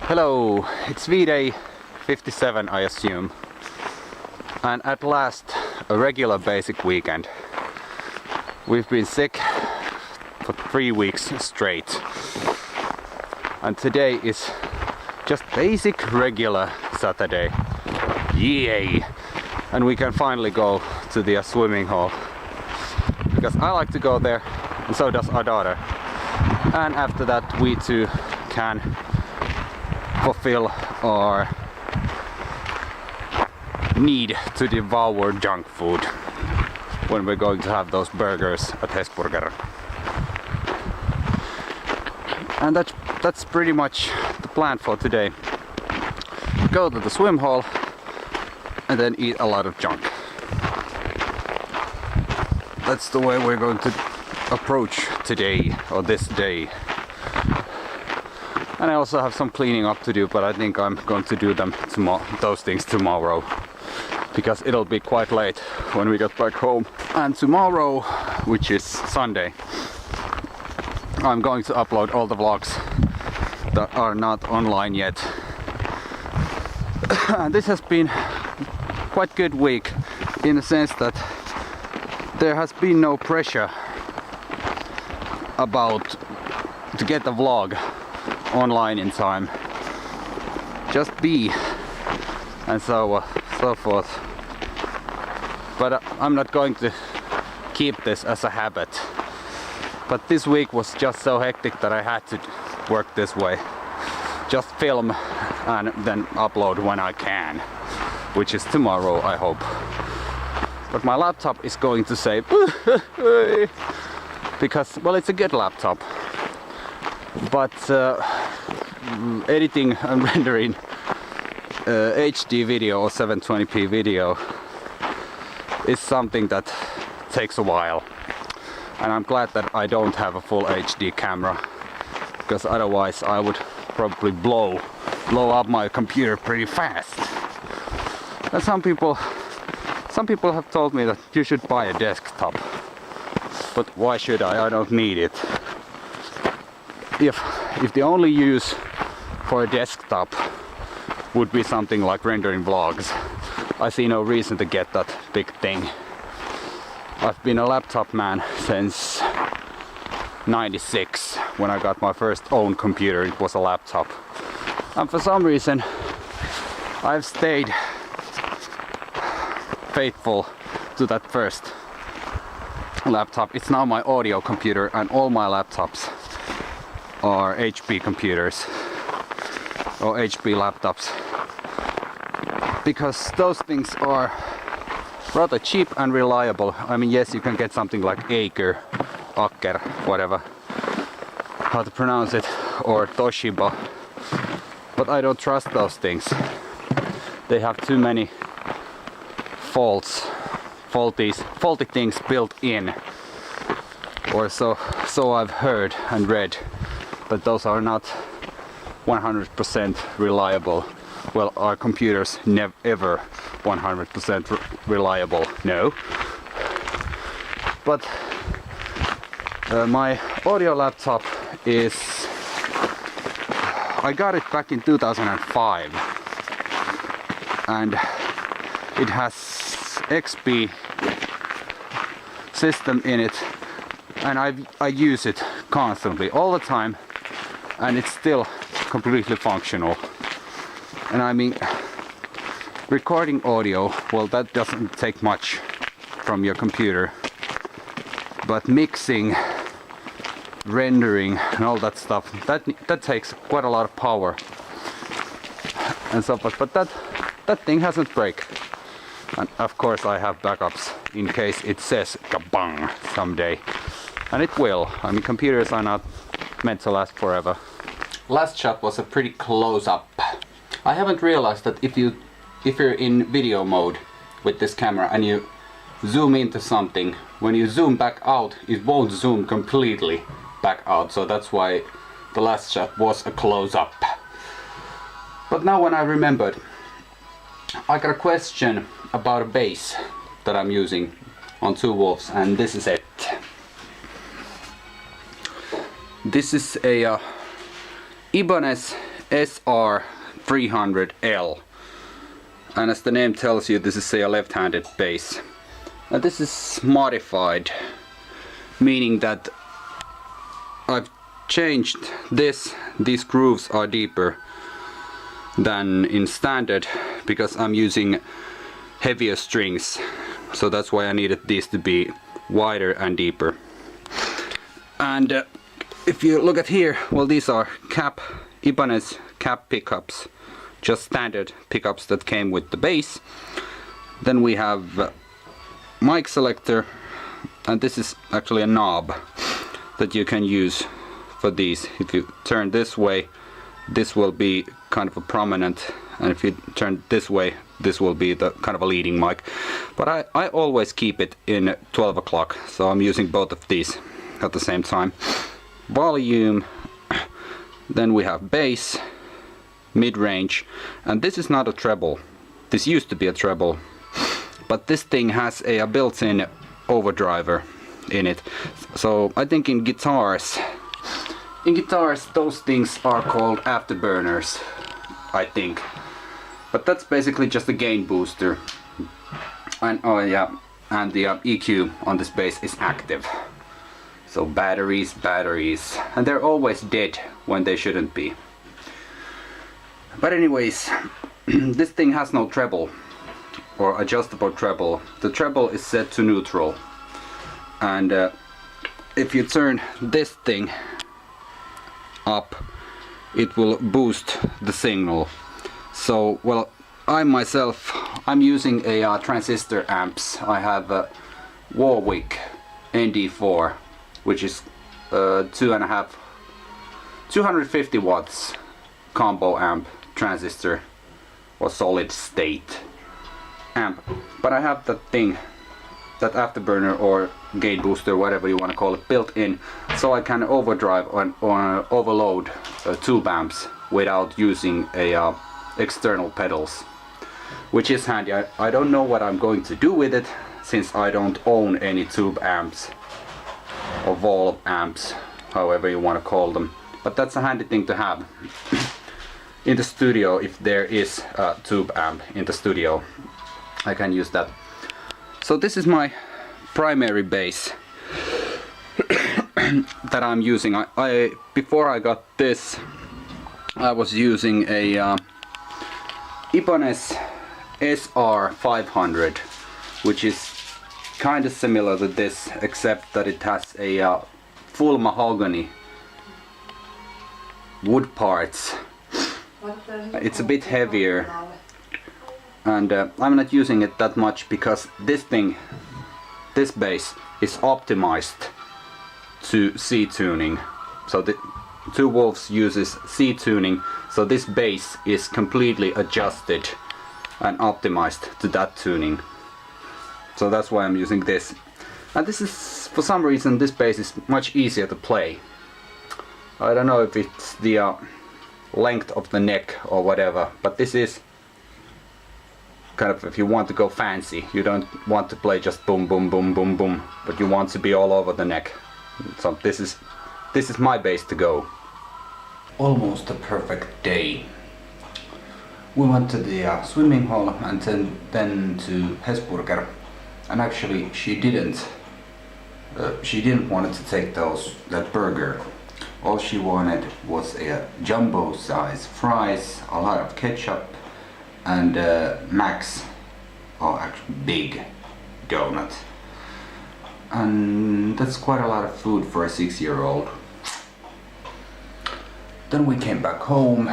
Hello, it's V-Day 57 I assume, and at last a regular basic weekend. We've been sick for 3 weeks straight, and today is just basic regular Saturday. Yay! And we can finally go to the swimming hall, because I like to go there and so does our daughter, and after that we too can fulfill our need to devour junk food when we're going to have those burgers at Hesburger. And that's pretty much the plan for today. Go to the swim hall and then eat a lot of junk. That's the way we're going to approach today, or this day. And I also have some cleaning up to do, but I think I'm going to do those things tomorrow, because it'll be quite late when we get back home. And tomorrow, which is Sunday, I'm going to upload all the vlogs that are not online yet. This has been quite good week in the sense that there has been no pressure to get the vlog online in time. Just be, and so forth. But I'm not going to keep this as a habit. But this week was just so hectic that I had to work this way. Just film and then upload when I can, which is tomorrow, I hope. But my laptop is going to say because, well, it's a good laptop, but editing and rendering HD video or 720p video is something that takes a while, and I'm glad that I don't have a full HD camera, because otherwise I would probably blow up my computer pretty fast. And some people have told me that you should buy a desktop, but why should I? I don't need it. If the only use for a desktop would be something like rendering vlogs, I see no reason to get that big thing. I've been a laptop man since '96, when I got my first own computer. It was a laptop, and for some reason I've stayed faithful to that first laptop. It's now my audio computer, and all my laptops are HP computers or HP laptops, because those things are rather cheap and reliable. I mean, yes, you can get something like Acer, whatever how to pronounce it, or Toshiba, but I don't trust those things. They have too many faulty things built in, or so I've heard and read, that those are not 100% reliable. Well, our computers never ever 100% reliable, no. But my audio laptop is, I got it back in 2005, and it has XP system in it, and I use it constantly, all the time, and it's still completely functional. And I mean, recording audio, well, that doesn't take much from your computer, but mixing, rendering and all that stuff, that takes quite a lot of power and so forth. But that thing hasn't break, and of course I have backups in case it says kabang someday, and it will. I mean, computers are not meant to last forever. Last shot was a pretty close up. I haven't realized that if you're in video mode with this camera and you zoom into something, when you zoom back out, it won't zoom completely back out. So that's why the last shot was a close up. But now when I remembered, I got a question about a base that I'm using on Two Wolves, and this is it. This is a Ibanez SR300L, and as the name tells you, this is a left-handed bass. And this is modified, meaning that I've changed this. These grooves are deeper than in standard because I'm using heavier strings, so that's why I needed these to be wider and deeper. And if you look at here, well, these are Ibanez cap pickups, just standard pickups that came with the bass. Then we have mic selector, and this is actually a knob that you can use for these. If you turn this way, this will be kind of a prominent, and if you turn this way, this will be the kind of a leading mic. But I always keep it in 12 o'clock, so I'm using both of these at the same time. Volume, then we have bass, mid-range, and this is not a treble. This used to be a treble, but this thing has a built-in overdriver in it. So I think in guitars those things are called afterburners, I think. But that's basically just a gain booster. And oh yeah, and the EQ on this bass is active. So batteries, and they're always dead when they shouldn't be. But anyways, this thing has no treble or adjustable treble. The treble is set to neutral, and if you turn this thing up, it will boost the signal. So, well, I'm using a transistor amps. I have a Warwick ND4, which is 250 watts combo amp transistor or solid state amp. But I have that thing, that afterburner or gain booster, whatever you want to call it, built in, so I can overdrive or overload tube amps without using a external pedals, which is handy. I don't know what I'm going to do with it, since I don't own any tube amps or valve amps, however you want to call them. But that's a handy thing to have in the studio. If there is a tube amp in the studio, I can use that. So this is my primary bass that I'm using. Before I got this, I was using a Ibanez SR500, which is kind of similar to this, except that it has a full mahogany wood parts. It's a bit heavier, and I'm not using it that much because this bass is optimized to C tuning. So the Two Wolves uses C tuning, so this bass is completely adjusted and optimized to that tuning. So that's why I'm using this. And this is, for some reason, this bass is much easier to play. I don't know if it's the length of the neck or whatever, but this is kind of, if you want to go fancy, you don't want to play just boom boom boom boom boom, but you want to be all over the neck. So this is my bass to go. Almost a perfect day. We went to the swimming hall and then to Hesburger, and actually she didn't want to take that burger. All she wanted was a jumbo size fries, a lot of ketchup, and max, or actually big, donut. And that's quite a lot of food for a 6-year-old. Then we came back home.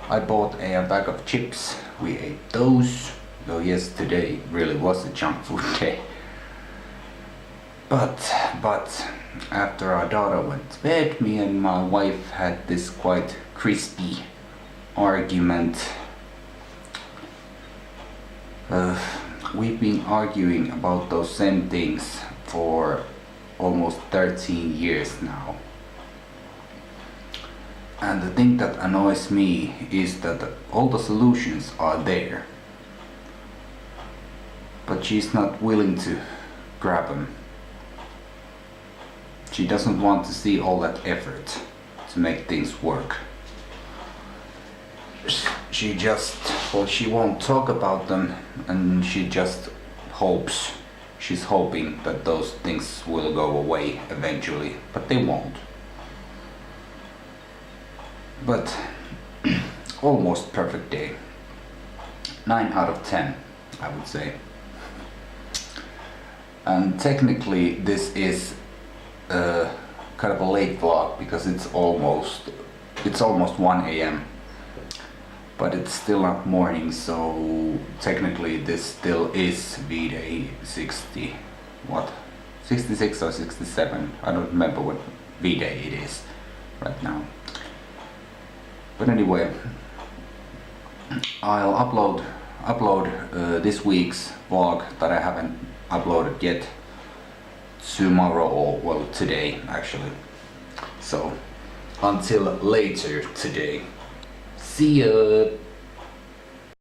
I bought a bag of chips. We ate those, though yesterday really was a junk food day. But after our daughter went to bed, me and my wife had this quite crispy argument. We've been arguing about those same things for almost 13 years now. And the thing that annoys me is that all the solutions are there, but she's not willing to grab them. She doesn't want to see all that effort to make things work. she just, well, she won't talk about them, and she just hopes, she's hoping that those things will go away eventually, but they won't. But almost perfect day. 9 out of 10, I would say. And technically this is kind of a late vlog because it's almost 1 a.m. but it's still not morning, so technically this still is V-Day 66 or 67, I don't remember what V-Day it is right now. But anyway, I'll upload this week's vlog that I haven't uploaded yet tomorrow, or well, today actually. So until later today. See ya!